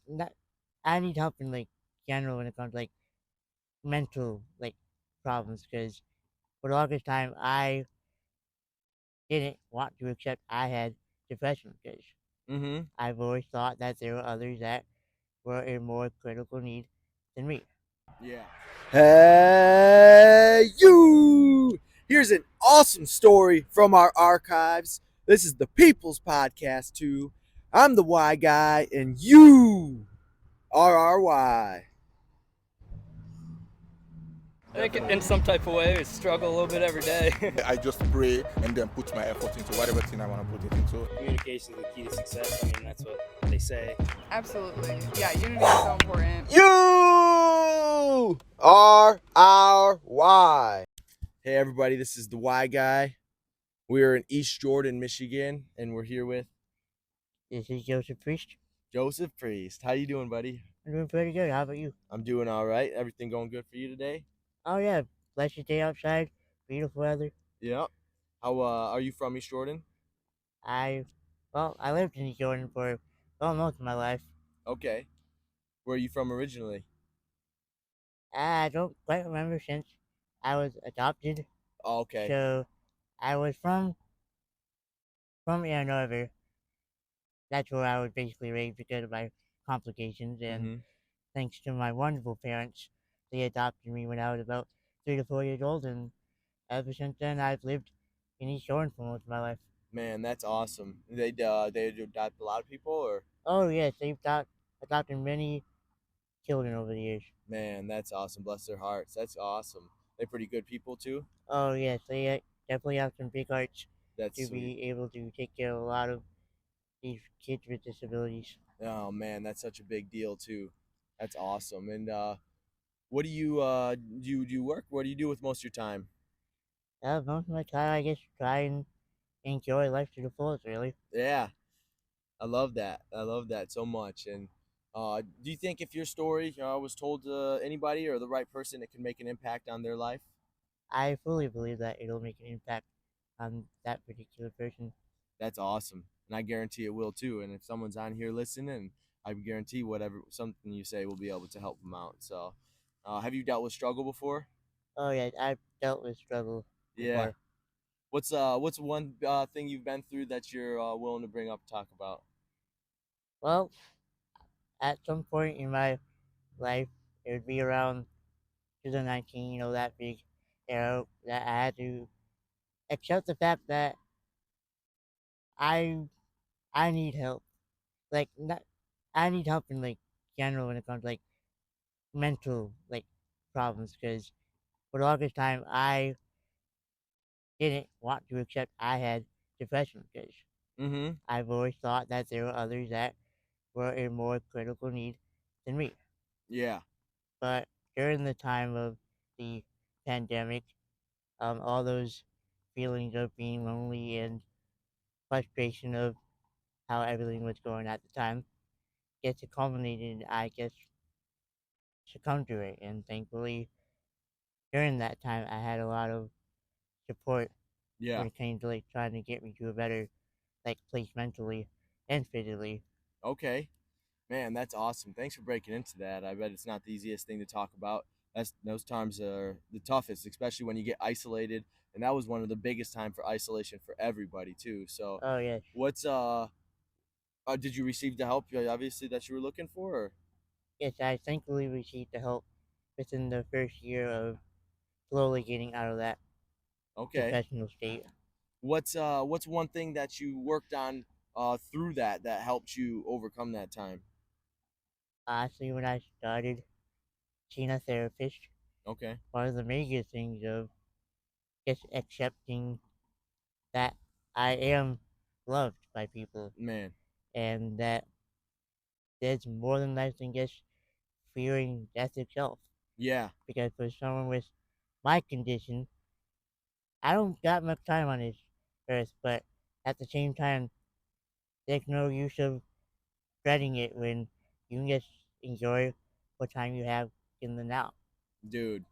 not, I need help in general when it comes to mental problems because for the longest time I didn't want to accept I had depression because Mm-hmm. I've always thought that there were others that were in more critical need than me. Yeah. Hey, you! Here's an awesome story from our archives. This is the People's Podcast 2. I'm the Y guy, and you are our Y. I think in some type of way, I struggle a little bit every day. I just pray and then put my effort into whatever thing I want to put it into. Communication is the key to success. I mean, that's what they say. Absolutely. Yeah, unity is so important. You are our Y. Hey, everybody, this is the Y guy. We're in East Jordan, Michigan, and we're here with This is Joseph Priest. Joseph Priest. How you doing, buddy? I'm doing pretty good. How about you? I'm doing all right. Everything going good for you today? Oh yeah, blessed day outside, beautiful weather. Yeah. How are you from East Jordan? I I lived in Jordan for most of my life. Okay. Where are you from originally? I don't quite remember since I was adopted. Oh, okay. So I was from U.N.I.T.Y. That's where I was basically raised because of my complications, and Mm-hmm. thanks to my wonderful parents, they adopted me when I was about 3 to 4 years old, and ever since then I've lived in East Jordan for most of my life. Man, that's awesome. They adopt a lot of people, or Oh yes, they've adopted many children over the years. man, that's awesome. Bless their hearts. That's awesome. They're pretty good people too. Oh yes, they definitely have some big hearts That's to sweet. be able to take care of a lot of these kids with disabilities. Oh man, that's such a big deal too. That's awesome. And what do you work? What do you do with most of your time? Most of my time, I guess, try and enjoy life to the fullest. Really, Yeah, I love that. I love that so much. And do you think if your story was told to anybody or the right person, it can make an impact on their life? I fully believe that it'll make an impact on that particular person. That's awesome, and I guarantee it will too. And if someone's on here listening, I guarantee whatever something you say will be able to help them out. So, have you dealt with struggle before? Oh yeah, I've dealt with struggle Yeah. before. What's one thing you've been through that you're willing to bring up and talk about? Well, at some point in my life, it would be around 2019. That big era that I had to accept the fact that I I need help. Not, I need help in general when it comes to mental problems because for the longest time I didn't want to accept I had depression because Mm-hmm. I've always thought that there were others that were in more critical need than me. Yeah. But during the time of the pandemic, all those feelings of being lonely and frustration of how everything was going at the time gets culminated. I guess succumbed to it, and thankfully during that time I had a lot of support Yeah. when it came to trying to get me to a better place mentally and physically. Okay. Man, that's awesome. Thanks for breaking into that. I bet it's not the easiest thing to talk about. Those times are the toughest, especially when you get isolated. And that was one of the biggest time for isolation for everybody too. So, Oh yes, what's did you receive the help obviously that you were looking for? Or? yes, I thankfully received the help within the first year of slowly getting out of that Okay. depressional state. What's one thing that you worked on through that helped you overcome that time? Honestly, when I started seeing a therapist, Okay. one of the major things of just accepting that I am loved by people Man. and that there's more than life than just fearing death itself. Yeah. Because for someone with my condition, I don't got much time on this earth, but at the same time, there's no use of dreading it when you can just enjoy what time you have in the now. Dude,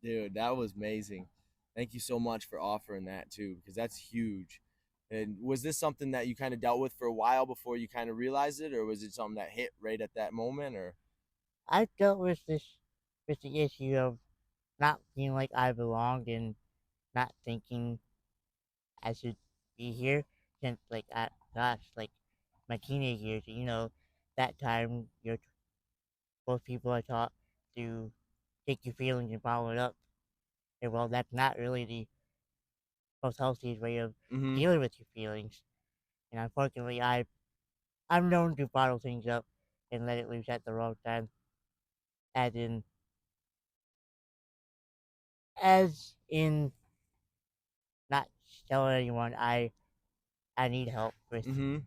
that was amazing. Thank you so much for offering that too, because that's huge. And was this something that you kind of dealt with for a while before you kind of realized it, or was it something that hit right at that moment? Or I've dealt with the issue of not feeling like I belonged and not thinking I should be here since like my teenage years. That time both people are taught to take your feelings and follow it up. And well, that's not really the most healthiest way of mm-hmm, dealing with your feelings. And unfortunately, I'm known to bottle things up and let it loose at the wrong time, as in as in not telling anyone I need help with mm-hmm,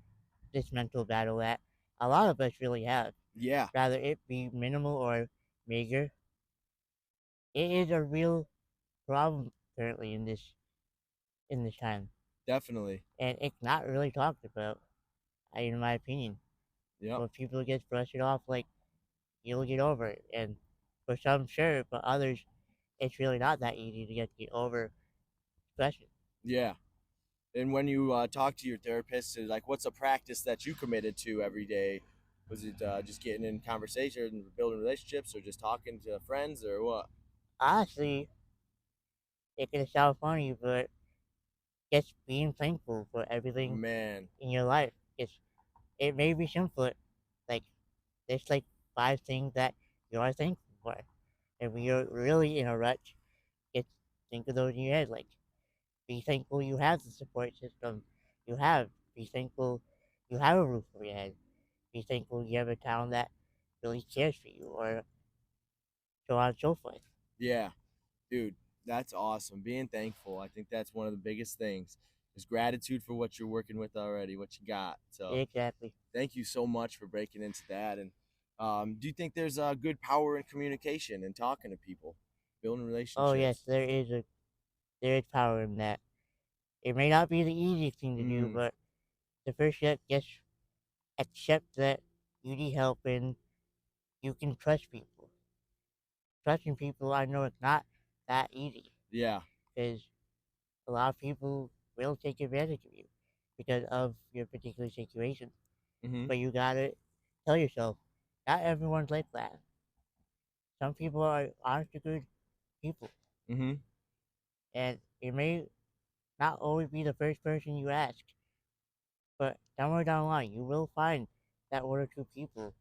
this mental battle that a lot of us really have. yeah, Rather it be minimal or meager, it is a real problem currently in this time, definitely, and it's not really talked about, in my opinion. yep, But people just brush it off like you'll get over it, and for some, sure, but others, it's really not that easy to get over depression. yeah. And when you talk to your therapist, like, what's a practice that you committed to every day? Was it just getting in conversation and building relationships, or just talking to friends, or what? Honestly, it can sound funny, but just being thankful for everything Man, in your life. It may be simple, like there's like 5 things that you are thankful for. And when you're really in a rut, just think of those in your head. Like, be thankful you have the support system you have. Be thankful you have a roof over your head. Be thankful you have a town that really cares for you, or so on and so forth. yeah, dude, that's awesome. Being thankful, I think that's one of the biggest things. Is gratitude for what you're working with already, what you got. So Exactly. thank you so much for breaking into that. And do you think there's a good power in communication and talking to people, building Oh yes, relationships? there is power in that. It may not be the easiest thing to do, Mm, but the first step, just accept that you need help and you can trust people. Trusting people, I know it's not that easy yeah. because a lot of people will take advantage of you because of your particular situation. Mm-hmm. But you gotta tell yourself, not everyone's like that. Some people are honest to good people, Mm-hmm. and it may not always be the first person you ask, but somewhere down the line, you will find that one or two people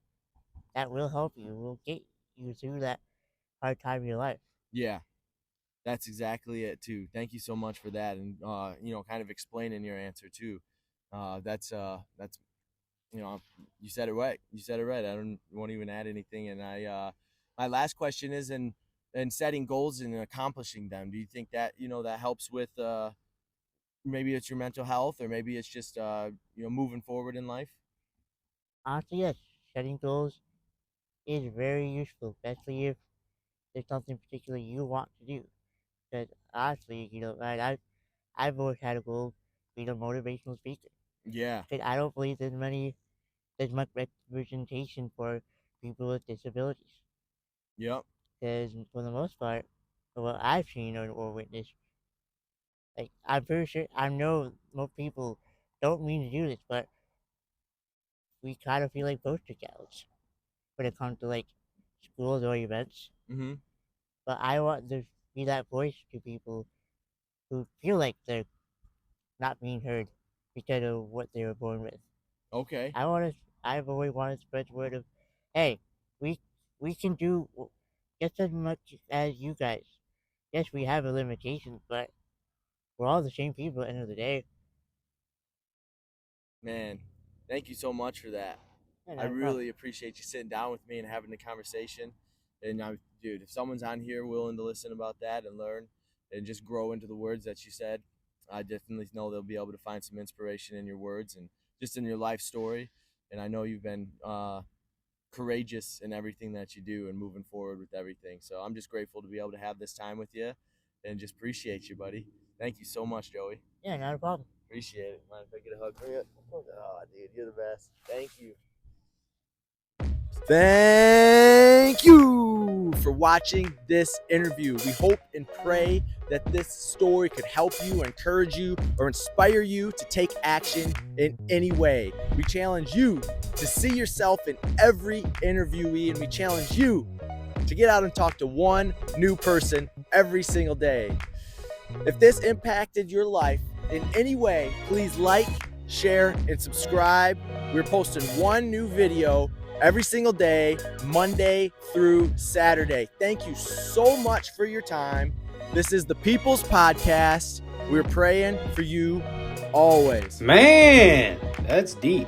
that will help you, will get you through that hard time in your life. Yeah. That's exactly it too. Thank you so much for that, and kind of explaining your answer too. That's you said it right. You said it right. I don't won't even add anything. And my last question is in setting goals and accomplishing them. Do you think that that helps with maybe it's your mental health, or maybe it's just moving forward in life? Honestly, yes, setting goals is very useful, especially if there's something particular you want to do. Because honestly, right, I've always had a goal to be a motivational speaker. Yeah. Because I don't believe there's much representation for people with disabilities. Yep. Because for the most part, from what I've seen or witnessed, like I'm pretty sure I know most people don't mean to do this, but we kind of feel like poster gals when it comes to like schools or events. Mm-hmm. But I want to be that voice to people who feel like they're not being heard because of what they were born with. Okay. I've always wanted to spread the word of, hey, we we can do just as much as you guys. Yes, we have a limitation, but we're all the same people at the end of the day. Man, thank you so much for that. Yeah, I not a problem. really appreciate you sitting down with me and having the conversation. And dude, if someone's on here willing to listen about that and learn and just grow into the words that you said, I definitely know they'll be able to find some inspiration in your words and just in your life story. And I know you've been courageous in everything that you do and moving forward with everything. So I'm just grateful to be able to have this time with you and just appreciate you, buddy. Thank you so much, Joey. Yeah, not a problem. Appreciate it. Mind if I get a hug for you? Oh, dude, you're the best. Thank you. Thank you for watching this interview. We hope and pray that this story could help you, encourage you, or inspire you to take action in any way. We challenge you to see yourself in every interviewee, and we challenge you to get out and talk to one new person every single day. If this impacted your life in any way, please like, share, and subscribe. We're posting one new video every single day, Monday through Saturday. Thank you so much for your time. This is the People's Podcast. We're praying for you always. Man, that's deep.